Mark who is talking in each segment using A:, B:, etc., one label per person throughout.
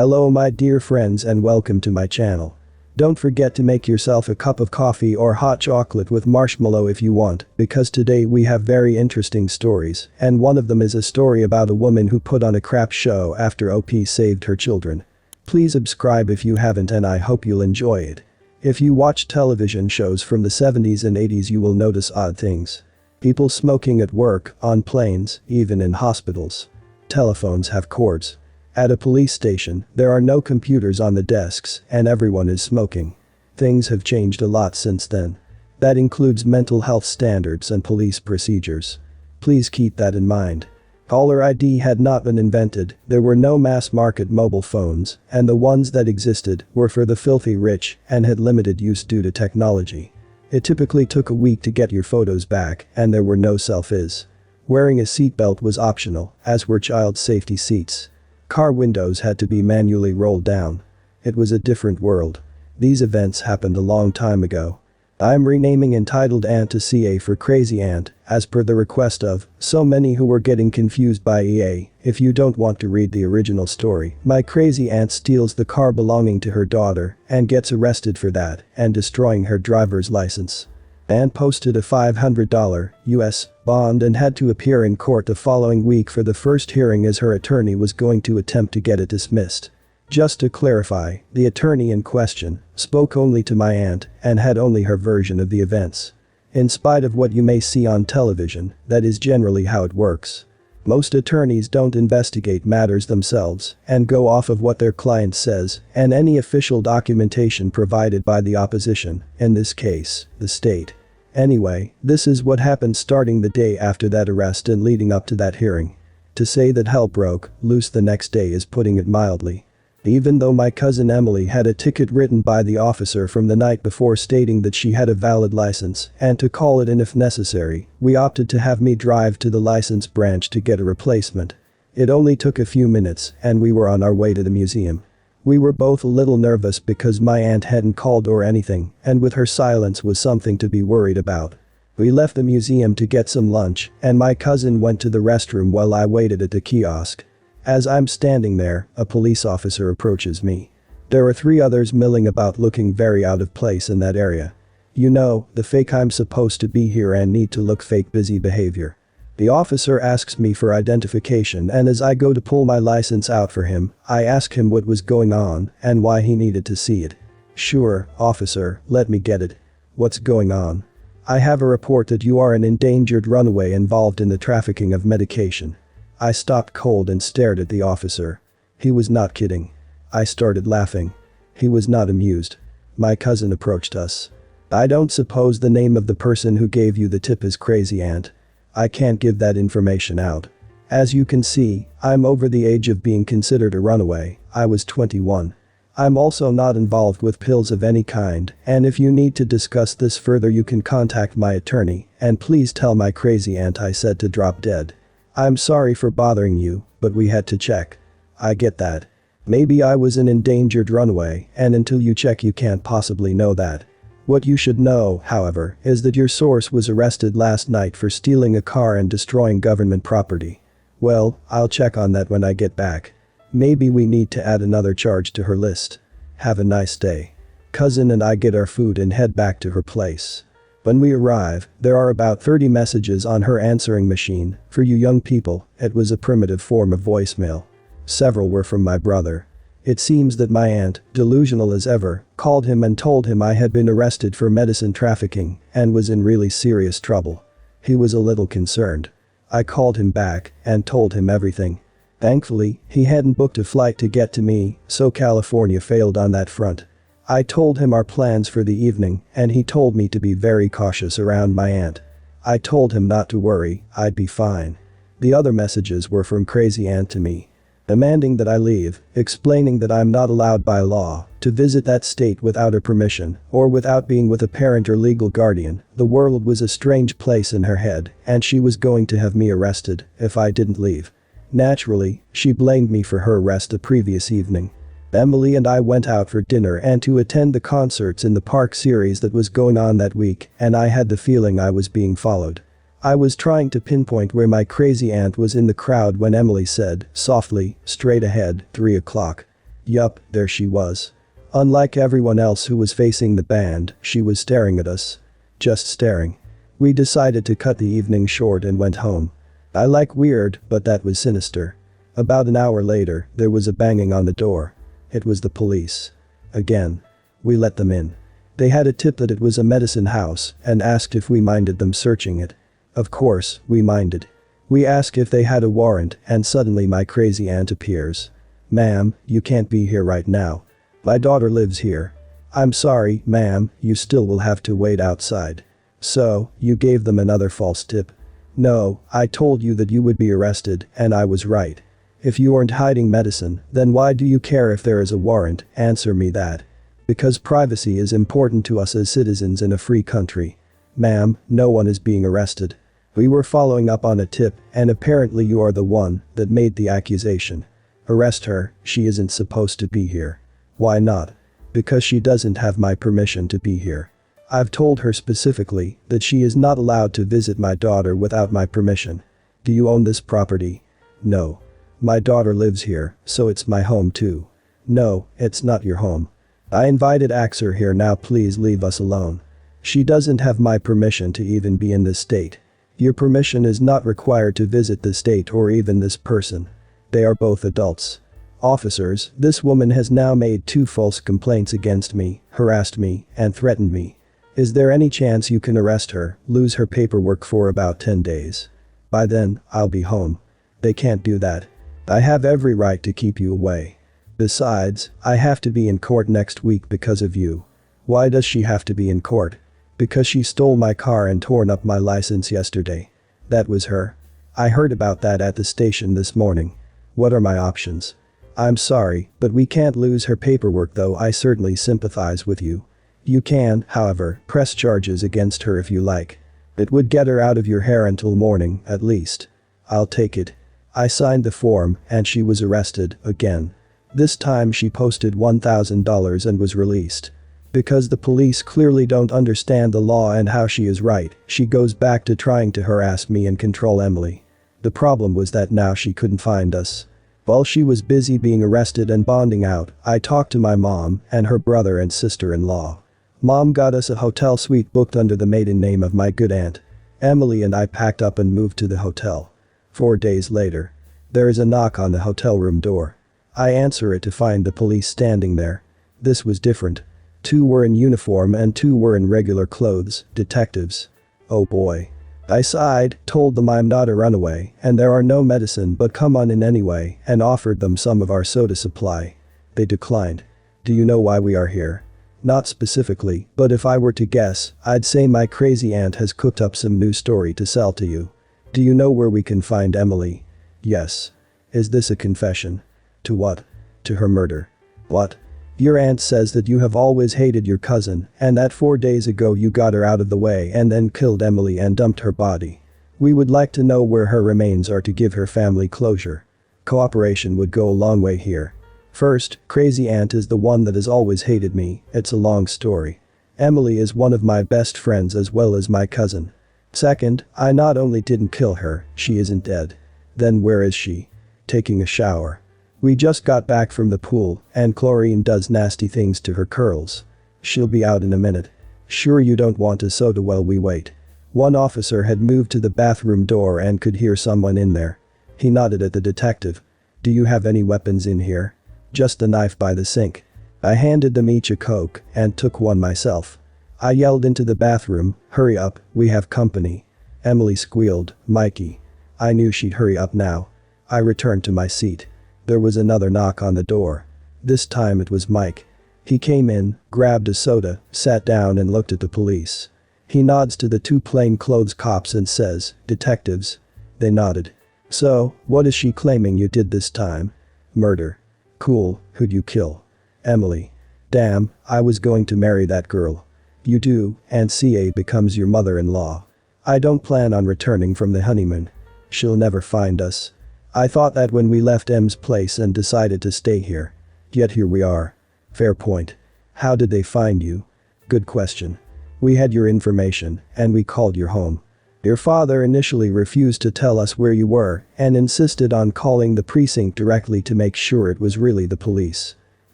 A: Hello my dear friends and welcome to my channel. Don't forget to make yourself a cup of coffee or hot chocolate with marshmallow if you want, because today we have very interesting stories, and one of them is a story about a woman who put on a crap show after OP saved her children. Please subscribe if you haven't and I hope you'll enjoy it. If you watch television shows from the 70s and 80s you will notice odd things. People smoking at work, on planes, even in hospitals. Telephones have cords. At a police station, there are no computers on the desks and everyone is smoking. Things have changed a lot since then. That includes mental health standards and police procedures. Please keep that in mind. Caller ID had not been invented, there were no mass-market mobile phones, and the ones that existed were for the filthy rich and had limited use due to technology. It typically took a week to get your photos back and there were no selfies. Wearing a seatbelt was optional, as were child safety seats. Car windows had to be manually rolled down. It was a different world. These events happened a long time ago. I'm renaming entitled Ant to CA for Crazy Ant, as per the request of so many who were getting confused by EA. If you don't want to read the original story, my crazy aunt steals the car belonging to her daughter and gets arrested for that and destroying her driver's license. Anne posted a $500 US bond and had to appear in court the following week for the first hearing as her attorney was going to attempt to get it dismissed. Just to clarify, the attorney in question spoke only to my aunt and had only her version of the events. In spite of what you may see on television, that is generally how it works. Most attorneys don't investigate matters themselves and go off of what their client says and any official documentation provided by the opposition, in this case, the state. Anyway, this is what happened starting the day after that arrest and leading up to that hearing. To say that hell broke loose the next day is putting it mildly. Even though my cousin Emily had a ticket written by the officer from the night before stating that she had a valid license and to call it in if necessary, we opted to have me drive to the license branch to get a replacement. It only took a few minutes and we were on our way to the museum. We were both a little nervous because my aunt hadn't called or anything, and with her silence was something to be worried about. We left the museum to get some lunch, and my cousin went to the restroom while I waited at the kiosk. As I'm standing there, a police officer approaches me. There are 3 others milling about looking very out of place in that area. You know, the fake I'm supposed to be here and need to look fake busy behavior. The officer asks me for identification and as I go to pull my license out for him, I ask him what was going on and why he needed to see it. Sure, officer, let me get it. What's going on? I have a report that you are an endangered runaway involved in the trafficking of medication. I stopped cold and stared at the officer. He was not kidding. I started laughing. He was not amused. My cousin approached us. I don't suppose the name of the person who gave you the tip is Crazy Aunt. I can't give that information out. As you can see, I'm over the age of being considered a runaway. I was 21. I'm also not involved with pills of any kind, and if you need to discuss this further you can contact my attorney, and please tell my crazy aunt I said to drop dead. I'm sorry for bothering you, but we had to check. I get that. Maybe I was an endangered runaway, and until you check you can't possibly know that. What you should know, however, is that your source was arrested last night for stealing a car and destroying government property. Well, I'll check on that when I get back. Maybe we need to add another charge to her list. Have a nice day. Cousin and I get our food and head back to her place. When we arrive, there are about 30 messages on her answering machine. For you young people, it was a primitive form of voicemail. Several were from my brother. It seems that my aunt, delusional as ever, called him and told him I had been arrested for medicine trafficking and was in really serious trouble. He was a little concerned. I called him back and told him everything. Thankfully, he hadn't booked a flight to get to me, so California failed on that front. I told him our plans for the evening and he told me to be very cautious around my aunt. I told him not to worry, I'd be fine. The other messages were from Crazy Aunt to me. Demanding that I leave, explaining that I'm not allowed by law to visit that state without her permission or without being with a parent or legal guardian. The world was a strange place in her head and she was going to have me arrested if I didn't leave. Naturally, she blamed me for her arrest the previous evening. Emily and I went out for dinner and to attend the concerts in the park series that was going on that week, and I had the feeling I was being followed. I was trying to pinpoint where my crazy aunt was in the crowd when Emily said, softly, straight ahead, 3 o'clock. Yup, there she was. Unlike everyone else who was facing the band, she was staring at us. Just staring. We decided to cut the evening short and went home. I like weird, but that was sinister. About an hour later, there was a banging on the door. It was the police. Again. We let them in. They had a tip that it was a medicine house and asked if we minded them searching it. Of course, we minded. We asked if they had a warrant and suddenly my crazy aunt appears. "Ma'am, you can't be here right now. My daughter lives here." "I'm sorry, ma'am, you still will have to wait outside." "So, you gave them another false tip?" "No, I told you that you would be arrested and I was right. If you aren't hiding medicine, then why do you care if there is a warrant? Answer me that." "Because privacy is important to us as citizens in a free country." "Ma'am, no one is being arrested. We were following up on a tip and apparently you are the one that made the accusation." "Arrest her, she isn't supposed to be here." "Why not?" "Because she doesn't have my permission to be here. I've told her specifically that she is not allowed to visit my daughter without my permission." "Do you own this property?" "No. My daughter lives here, so it's my home too." "No, it's not your home. I invited Axer here, now please leave us alone. She doesn't have my permission to even be in this state. Your permission is not required to visit the state or even this person. They are both adults." "Officers, this woman has now made 2 false complaints against me, harassed me, and threatened me. Is there any chance you can arrest her, lose her paperwork for about 10 days? By then, I'll be home." "They can't do that. I have every right to keep you away. Besides, I have to be in court next week because of you." "Why does she have to be in court?" "Because she stole my car and torn up my license yesterday." "That was her?" "I heard about that at the station this morning." "What are my options?" "I'm sorry, but we can't lose her paperwork, though I certainly sympathize with you. You can, however, press charges against her if you like. It would get her out of your hair until morning, at least." "I'll take it." I signed the form and she was arrested again. This time she posted $1,000 and was released. Because the police clearly don't understand the law and how she is right, she goes back to trying to harass me and control Emily. The problem was that now she couldn't find us. While she was busy being arrested and bonding out, I talked to my mom and her brother and sister-in-law. Mom got us a hotel suite booked under the maiden name of my good aunt. Emily and I packed up and moved to the hotel. 4 days later. There is a knock on the hotel room door. I answer it to find the police standing there. This was different. 2 were in uniform and 2 were in regular clothes, detectives. Oh boy. I sighed, told them I'm not a runaway and there are no medicine but come on in anyway and offered them some of our soda supply. They declined. "Do you know why we are here?" "Not specifically, but if I were to guess, I'd say my crazy aunt has cooked up some new story to sell to you." "Do you know where we can find Emily?" "Yes." "Is this a confession?" "To what?" "To her murder." "What?" "Your aunt says that you have always hated your cousin and that 4 days ago you got her out of the way and then killed Emily and dumped her body. We would like to know where her remains are to give her family closure. Cooperation would go a long way here. First, crazy aunt is the one that has always hated me, it's a long story. Emily is one of my best friends as well as my cousin. Second, I not only didn't kill her, she isn't dead. Then where is she? Taking a shower. We just got back from the pool and chlorine does nasty things to her curls. She'll be out in a minute. Sure you don't want a soda while we wait?" One officer had moved to the bathroom door and could hear someone in there. He nodded at the detective. "Do you have any weapons in here?" "Just a knife by the sink." I handed them each a Coke and took one myself. I yelled into the bathroom, "Hurry up, we have company." Emily squealed, "Mikey." I knew she'd hurry up now. I returned to my seat. There was another knock on the door. This time it was Mike. He came in, grabbed a soda, sat down and looked at the police. He nods to the 2 plainclothes cops and says, "Detectives." They nodded. "So, what is she claiming you did this time?" "Murder." "Cool, who'd you kill?" "Emily." "Damn, I was going to marry that girl." "You do, and CA becomes your mother-in-law." "I don't plan on returning from the honeymoon. She'll never find us." "I thought that when we left M's place and decided to stay here. Yet here we are." "Fair point. How did they find you?" "Good question. We had your information and we called your home. Your father initially refused to tell us where you were and insisted on calling the precinct directly to make sure it was really the police.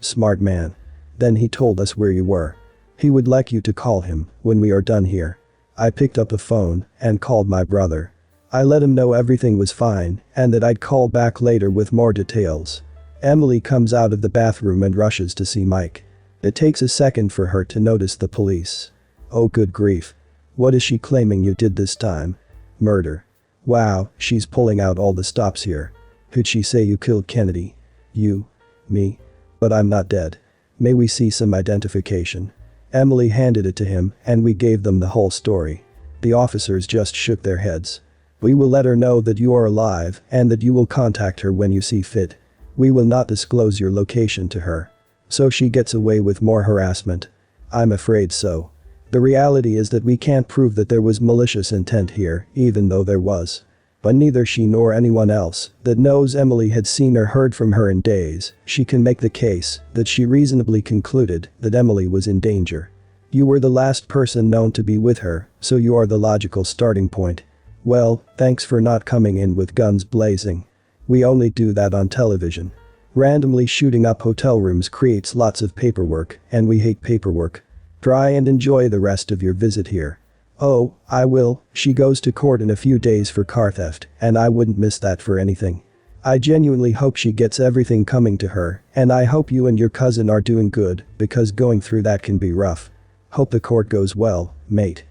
A: smart man. Then he told us where you were. He would like you to call him when we are done here. I picked up the phone and called my brother. I let him know everything was fine and that I'd call back later with more details. Emily comes out of the bathroom and rushes to see Mike. It takes a second for her to notice the police. Oh good grief. What is she claiming you did this time? Murder. Wow, she's pulling out all the stops here. Could she say you killed Kennedy? You? Me? But I'm not dead. May we see some identification? Emily handed it to him and we gave them the whole story. The officers just shook their heads. We will let her know that you are alive and that you will contact her when you see fit. We will not disclose your location to her. So she gets away with more harassment. I'm afraid so. The reality is that we can't prove that there was malicious intent here, even though there was. But neither she nor anyone else that knows Emily had seen or heard from her in days, she can make the case that she reasonably concluded that Emily was in danger. You were the last person known to be with her, so you are the logical starting point. Well, thanks for not coming in with guns blazing. We only do that on television. Randomly shooting up hotel rooms creates lots of paperwork, and we hate paperwork. Try and enjoy the rest of your visit here. Oh, I will. She goes to court in a few days for car theft, and I wouldn't miss that for anything. I genuinely hope she gets everything coming to her, and I hope you and your cousin are doing good, because going through that can be rough. Hope the court goes well, mate.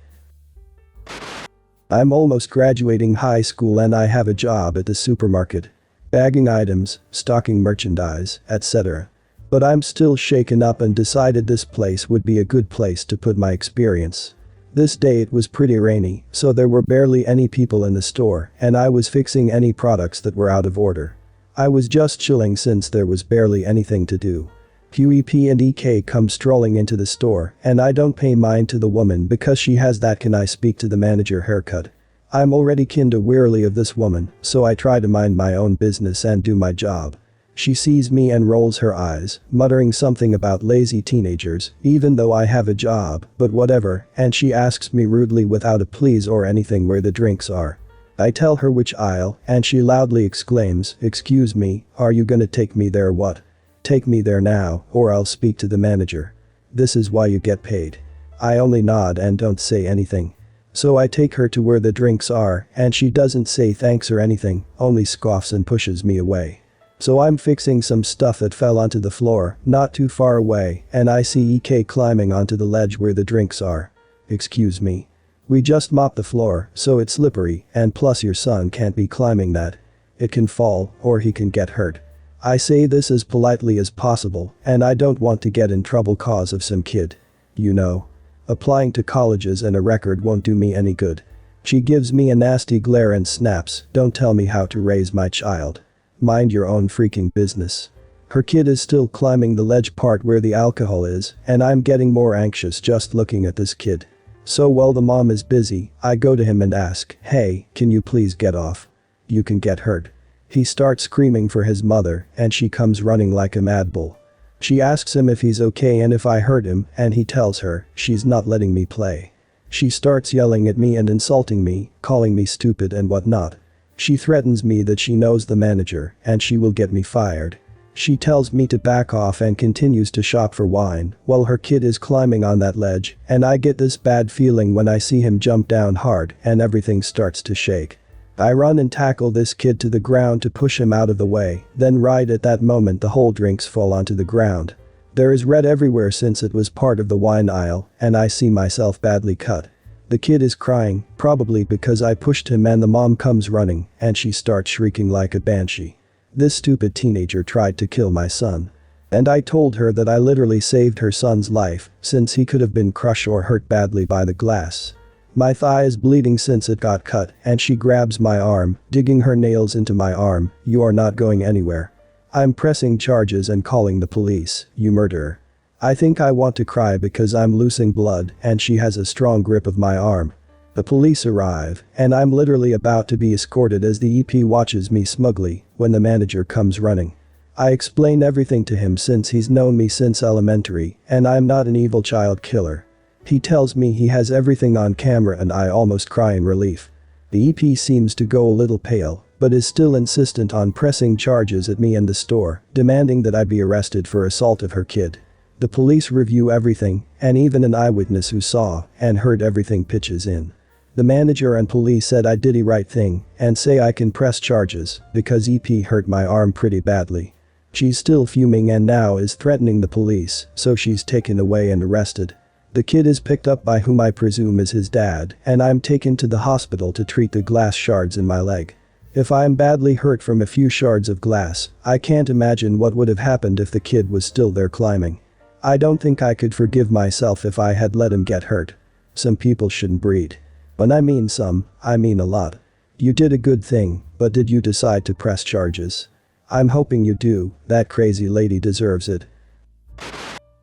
A: I'm almost graduating high school and I have a job at the supermarket. Bagging items, stocking merchandise, etc. But I'm still shaken up and decided this place would be a good place to put my experience. This day it was pretty rainy, so there were barely any people in the store and I was fixing any products that were out of order. I was just chilling since there was barely anything to do. QEP and EK come strolling into the store and I don't pay mind to the woman because she has that "can I speak to the manager" haircut. I'm already kinda weary of this woman, so I try to mind my own business and do my job. She sees me and rolls her eyes, muttering something about lazy teenagers, even though I have a job, but whatever, and she asks me rudely without a please or anything where the drinks are. I tell her which aisle, and she loudly exclaims, "Excuse me, are you gonna take me there what? Take me there now, or I'll speak to the manager. This is why you get paid." I only nod and don't say anything. So I take her to where the drinks are, and she doesn't say thanks or anything, only scoffs and pushes me away. So I'm fixing some stuff that fell onto the floor, not too far away, and I see EK climbing onto the ledge where the drinks are. "Excuse me. We just mopped the floor, so it's slippery, and plus your son can't be climbing that. It can fall, or he can get hurt." I say this as politely as possible, and I don't want to get in trouble cause of some kid. You know. Applying to colleges and a record won't do me any good. She gives me a nasty glare and snaps, "Don't tell me how to raise my child. Mind your own freaking business." Her kid is still climbing the ledge part where the alcohol is, and I'm getting more anxious just looking at this kid. So while the mom is busy, I go to him and ask, "Hey, can you please get off? You can get hurt." He starts screaming for his mother, and she comes running like a mad bull. She asks him if he's okay and if I hurt him, and he tells her she's not letting me play. She starts yelling at me and insulting me, calling me stupid and whatnot. She threatens me that she knows the manager and she will get me fired. She tells me to back off and continues to shop for wine while her kid is climbing on that ledge, and I get this bad feeling when I see him jump down hard and everything starts to shake. I run and tackle this kid to the ground to push him out of the way, then right at that moment the whole drinks fall onto the ground. There is red everywhere since it was part of the wine aisle, and I see myself badly cut. The kid is crying, probably because I pushed him, and the mom comes running and she starts shrieking like a banshee. This stupid teenager tried to kill my son. And I told her that I literally saved her son's life since he could have been crushed or hurt badly by the glass. My thigh is bleeding since it got cut, and she grabs my arm, digging her nails into my arm. "You are not going anywhere. I'm pressing charges and calling the police, you murderer." I think I want to cry because I'm losing blood and she has a strong grip of my arm. The police arrive, and I'm literally about to be escorted as the EP watches me smugly when the manager comes running. I explain everything to him since he's known me since elementary, and I'm not an evil child killer. He tells me he has everything on camera and I almost cry in relief. The EP seems to go a little pale, but is still insistent on pressing charges at me and the store, demanding that I be arrested for assault of her kid. The police review everything, and even an eyewitness who saw and heard everything pitches in. The manager and police said I did the right thing and say I can press charges because EP hurt my arm pretty badly. She's still fuming and now is threatening the police, so she's taken away and arrested. The kid is picked up by whom I presume is his dad, and I'm taken to the hospital to treat the glass shards in my leg. If I'm badly hurt from a few shards of glass, I can't imagine what would have happened if the kid was still there climbing. I don't think I could forgive myself if I had let him get hurt. Some people shouldn't breed. When I mean some, I mean a lot. You did a good thing, but did you decide to press charges? I'm hoping you do, that crazy lady deserves it.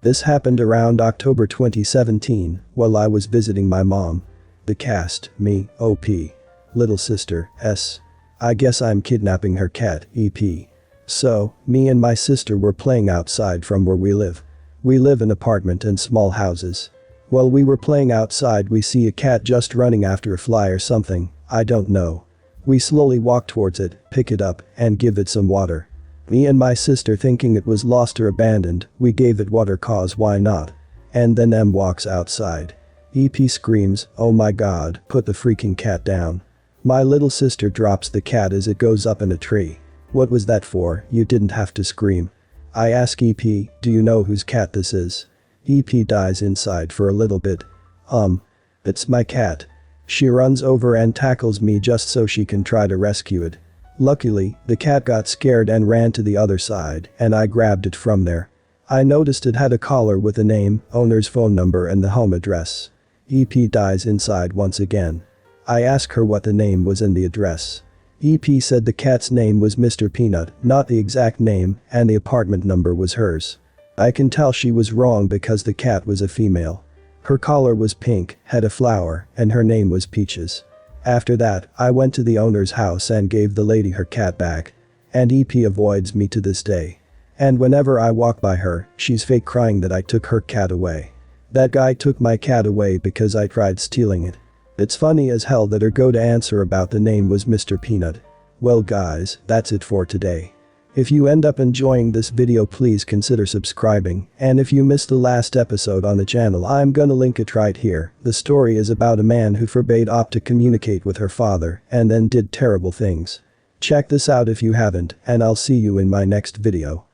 A: This happened around October 2017, while I was visiting my mom. The cast, me, OP. Little sister, S. I guess I'm kidnapping her cat, EP. So, me and my sister were playing outside from where we live. We live in apartment and small houses. While we were playing outside we see a cat just running after a fly or something, I don't know. We slowly walk towards it, pick it up, and give it some water. Me and my sister thinking it was lost or abandoned, we gave it water cause why not. And then M walks outside. EP screams, "Oh my god, put the freaking cat down." My little sister drops the cat as it goes up in a tree. "What was that for? You didn't have to scream." I ask EP, "Do you know whose cat this is?" EP dies inside for a little bit. It's my cat." She runs over and tackles me just so she can try to rescue it. Luckily, the cat got scared and ran to the other side, and I grabbed it from there. I noticed it had a collar with a name, owner's phone number and the home address. EP dies inside once again. I ask her what the name was and the address. EP said the cat's name was Mr. Peanut, not the exact name, and the apartment number was hers. I can tell she was wrong because the cat was a female. Her collar was pink, had a flower, and her name was Peaches. After that, I went to the owner's house and gave the lady her cat back. And EP avoids me to this day. And whenever I walk by her, she's fake crying that I took her cat away. That guy took my cat away because I tried stealing it. It's funny as hell that her go-to answer about the name was Mr. Peanut. Well guys, that's it for today. If you end up enjoying this video please consider subscribing, and if you missed the last episode on the channel I'm gonna link it right here. The story is about a man who forbade Op to communicate with her father and then did terrible things. Check this out if you haven't, and I'll see you in my next video.